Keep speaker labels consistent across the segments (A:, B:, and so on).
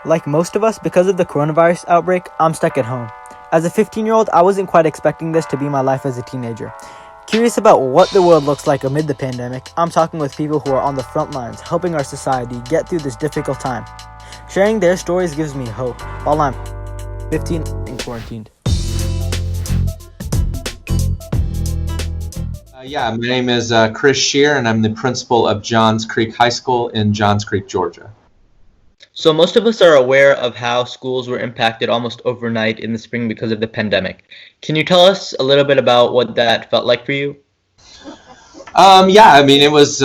A: Like most of us, because of the coronavirus outbreak, I'm stuck at home. As a 15-year-old, I wasn't quite expecting this to be my life as a teenager. Curious about what the world looks like amid the pandemic, I'm talking with people who are on the front lines, helping our society get through this difficult time. Sharing their stories gives me hope, while I'm 15 and quarantined.
B: My name is Chris Shearer, and I'm the principal of Johns Creek High School in Johns Creek, Georgia.
C: So most of us are aware of how schools were impacted almost overnight in the spring because of the pandemic. Can you tell us a little bit about what that felt like for you?
B: It was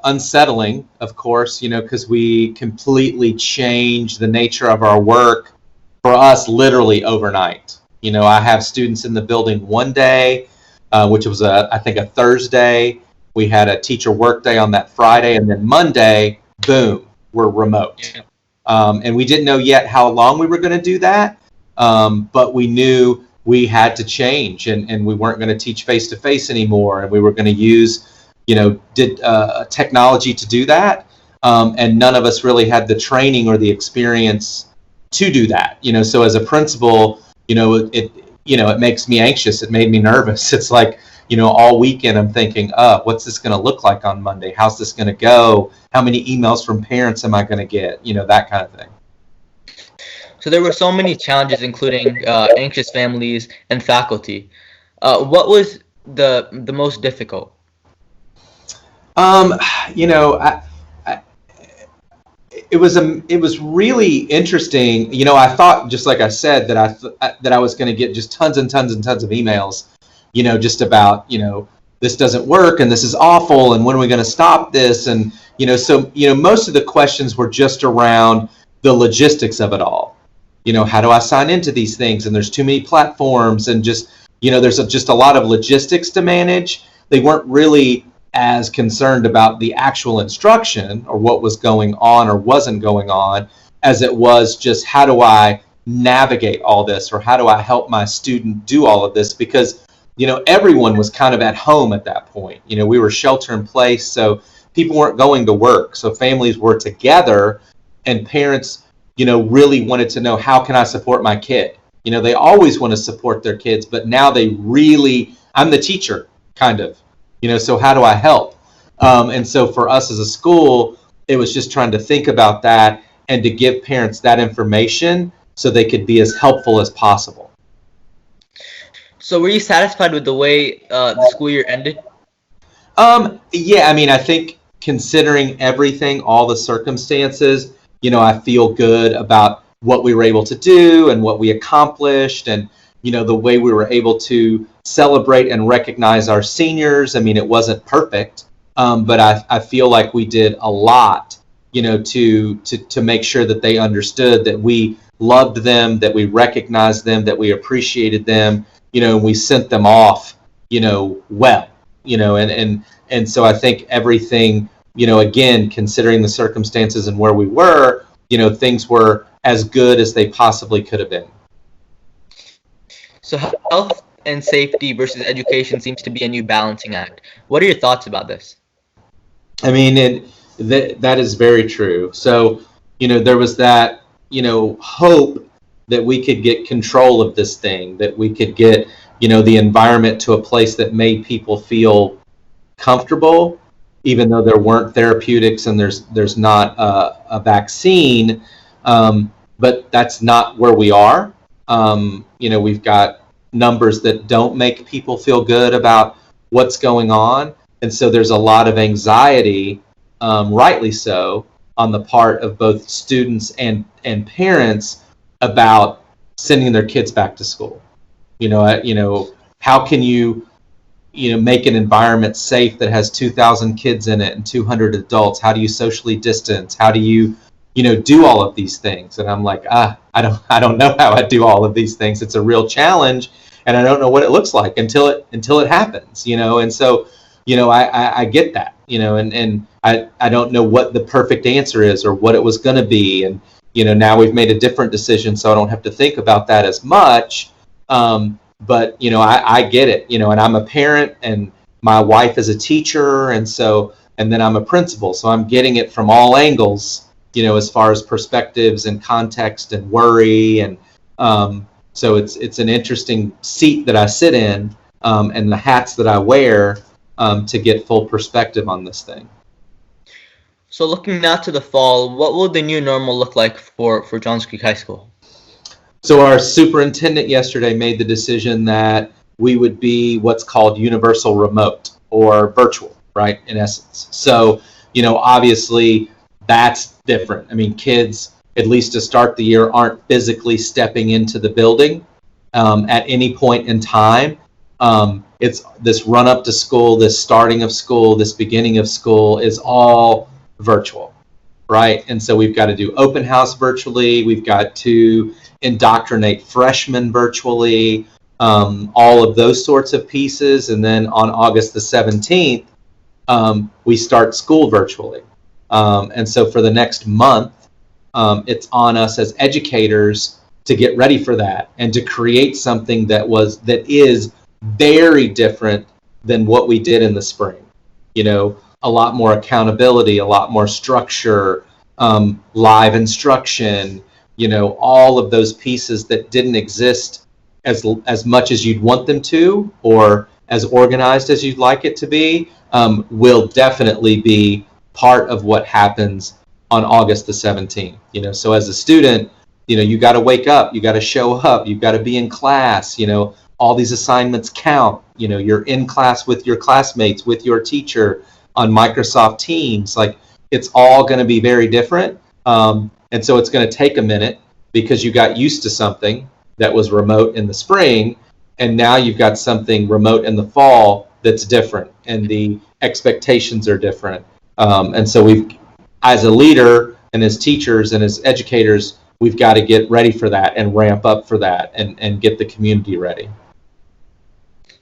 B: unsettling, of course, because we completely changed the nature of our work for us literally overnight. I have students in the building one day, which was, I think, a Thursday. We had a teacher work day on that Friday, and then Monday, boom, we're remote.
C: Yeah.
B: And we didn't know yet how long we were going to do that, but we knew we had to change, and we weren't going to teach face-to-face anymore, and we were going to use technology to do that, and none of us really had the training or the experience to do that. So as a principal, it makes me anxious. It made me nervous. It's like, all weekend I'm thinking, what's this going to look like on Monday? How's this going to go? How many emails from parents am I going to get? That kind of thing.
C: So there were so many challenges, including anxious families and faculty. What was the most difficult?
B: It was really interesting. I thought, just like I said, that I was going to get just tons and tons and tons of emails, just about, this doesn't work and this is awful and when are we going to stop this? And, most of the questions were just around the logistics of it all. How do I sign into these things? And there's too many platforms and just, there's just a lot of logistics to manage. They weren't really as concerned about the actual instruction or what was going on or wasn't going on as it was just how do I navigate all this, or how do I help my student do all of this? Because everyone was kind of at home at that point. We were shelter in place, so people weren't going to work, so families were together, and parents really wanted to know, how can I support my kid? They always want to support their kids, but now I'm the teacher, kind of. So how do I help? And so for us as a school, it was just trying to think about that and to give parents that information so they could be as helpful as possible.
C: So were you satisfied with the way the school year ended?
B: I think considering everything, all the circumstances, I feel good about what we were able to do and what we accomplished, and the way we were able to celebrate and recognize our seniors. It wasn't perfect, but I feel like we did a lot, to make sure that they understood that we loved them, that we recognized them, that we appreciated them, and we sent them off, well, and so I think everything, again, considering the circumstances and where we were, things were as good as they possibly could have been.
C: So health and safety versus education seems to be a new balancing act. What are your thoughts about this?
B: That is very true. So, there was that, hope that we could get control of this thing, that we could get, the environment to a place that made people feel comfortable, even though there weren't therapeutics and there's not a vaccine. But that's not where we are. We've got numbers that don't make people feel good about what's going on. And so there's a lot of anxiety, rightly so, on the part of both students and parents about sending their kids back to school. How can you make an environment safe that has 2,000 kids in it and 200 adults? How do you socially distance? How do you do all of these things? And I'm like, I don't know how I do all of these things. It's a real challenge, and I don't know what it looks like until it happens, and so, I get that, and I don't know what the perfect answer is or what it was going to be. And, now we've made a different decision, so I don't have to think about that as much. But, I get it, and I'm a parent, and my wife is a teacher, and then I'm a principal, so I'm getting it from all angles. as far as perspectives and context and worry. And so it's an interesting seat that I sit in, and the hats that I wear to get full perspective on this thing.
C: So looking now to the fall, what will the new normal look like for Johns Creek High School?
B: So our superintendent yesterday made the decision that we would be what's called universal remote or virtual, right, in essence. So, obviously that's different. I mean, kids, at least to start the year, aren't physically stepping into the building at any point in time. It's this run up to school, this starting of school, this beginning of school is all virtual, right? And so we've got to do open house virtually. We've got to indoctrinate freshmen virtually, all of those sorts of pieces. And then on August the 17th, we start school virtually. And so for the next month, it's on us as educators to get ready for that and to create something that is very different than what we did in the spring. A lot more accountability, a lot more structure, live instruction, all of those pieces that didn't exist as much as you'd want them to, or as organized as you'd like it to be, will definitely be part of what happens on August the 17th. So as a student, you got to wake up, you got to show up, you've got to be in class, all these assignments count, you're in class with your classmates, with your teacher on Microsoft Teams. Like, it's all going to be very different. And so it's going to take a minute because you got used to something that was remote in the spring, and now you've got something remote in the fall that's different, and the expectations are different. And so we've, as a leader and as teachers and as educators, we've got to get ready for that and ramp up for that and get the community ready.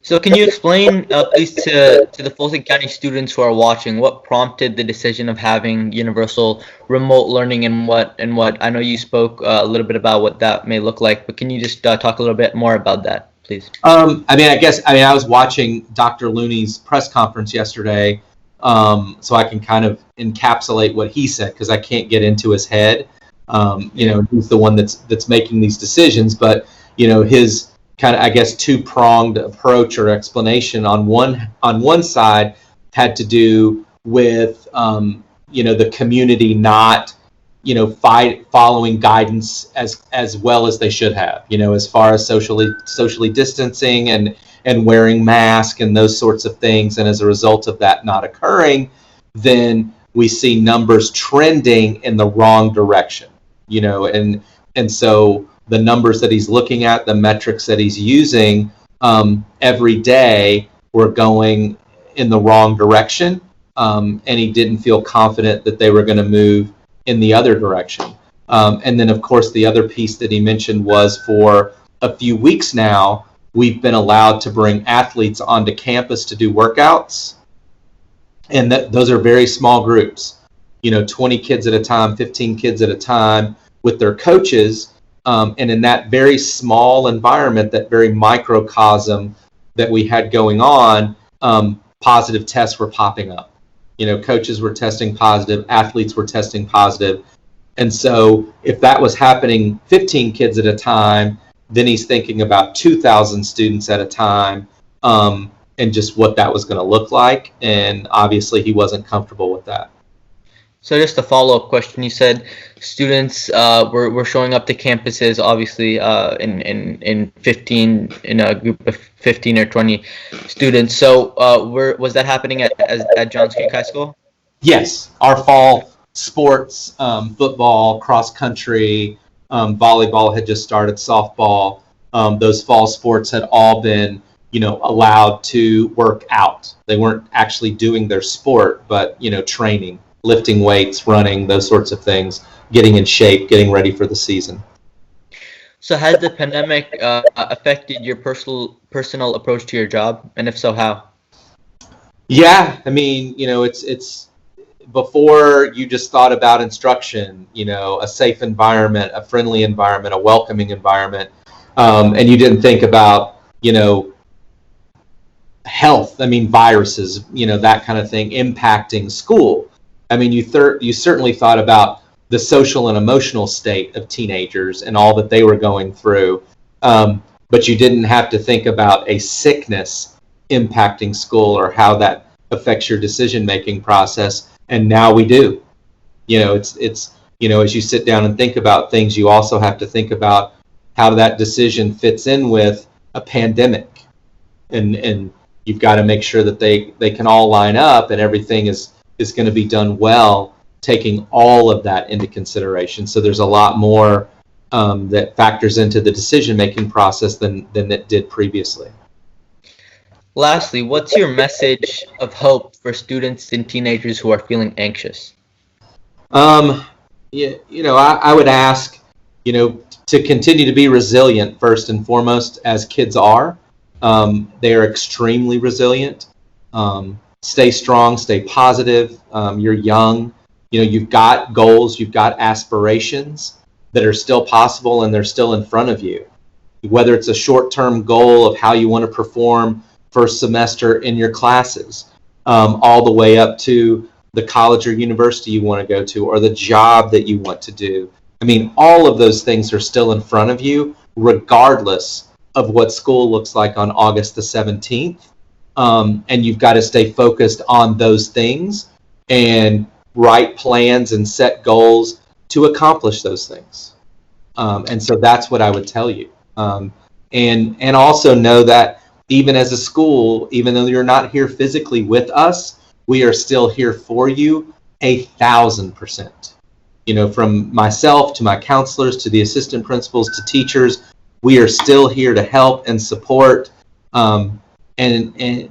C: So can you explain, please, to the Fulton County students who are watching, what prompted the decision of having universal remote learning, and what I know you spoke a little bit about what that may look like, but can you just talk a little bit more about that, please?
B: I was watching Dr. Looney's press conference yesterday, so I can kind of encapsulate what he said, because I can't get into his head. He's the one that's making these decisions, but his kind of, I guess, two-pronged approach or explanation on one side had to do with the community not following guidance as well as they should have, as far as socially distancing and wearing masks and those sorts of things. And as a result of that not occurring, then we see numbers trending in the wrong direction, and so the numbers that he's looking at, the metrics that he's using every day were going in the wrong direction, and he didn't feel confident that they were going to move in the other direction. And then, of course, the other piece that he mentioned was, for a few weeks now, we've been allowed to bring athletes onto campus to do workouts, and those are very small groups, 20 kids at a time, 15 kids at a time, with their coaches. And in that very small environment, that very microcosm that we had going on, positive tests were popping up. Coaches were testing positive, athletes were testing positive. And so if that was happening 15 kids at a time, then he's thinking about 2,000 students at a time, and just what that was going to look like. And obviously he wasn't comfortable with that.
C: So just a follow-up question. You said students were showing up to campuses, obviously, in a group of 15 or 20 students. So was that happening at Johns Creek High School?
B: Yes, our fall sports, football, cross country, volleyball had just started, softball. Those fall sports had all been, allowed to work out. They weren't actually doing their sport, but training, lifting weights, running, those sorts of things, getting in shape, getting ready for the season.
C: So has the pandemic affected your personal approach to your job? And if so, how?
B: Yeah, I mean, it's before you just thought about instruction, a safe environment, a friendly environment, a welcoming environment, and you didn't think about, health, viruses, that kind of thing impacting school. You certainly thought about the social and emotional state of teenagers and all that they were going through. But you didn't have to think about a sickness impacting school or how that affects your decision-making process. And now we do. It's as you sit down and think about things, you also have to think about how that decision fits in with a pandemic. And you've got to make sure that they can all line up and everything is going to be done well, taking all of that into consideration. So there's a lot more that factors into the decision-making process than it did previously.
C: Lastly, what's your message of hope for students and teenagers who are feeling anxious?
B: I would ask, to continue to be resilient first and foremost, as kids are. They are extremely resilient. Stay strong, stay positive. You're young. You've got goals, you've got aspirations that are still possible and they're still in front of you. Whether it's a short-term goal of how you want to perform first semester in your classes, all the way up to the college or university you want to go to, or the job that you want to do. I mean, all of those things are still in front of you, regardless of what school looks like on August the 17th. And you've got to stay focused on those things and write plans and set goals to accomplish those things. And so that's what I would tell you. And also know that even as a school, even though you're not here physically with us, we are still here for you 1,000%. From myself to my counselors to the assistant principals to teachers, we are still here to help and support and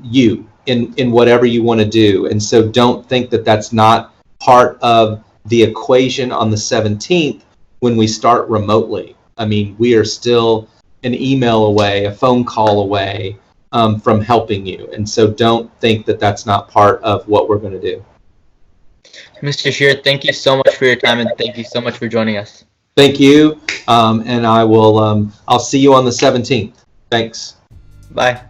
B: you in whatever you want to do. And so don't think that that's not part of the equation on the 17th when we start remotely. I mean, we are still an email away, a phone call away from helping you. And so don't think that that's not part of what we're going to do.
C: Mr. Shearer, thank you so much for your time and thank you so much for joining us.
B: Thank you. And I'll see you on the 17th. Thanks.
C: Bye.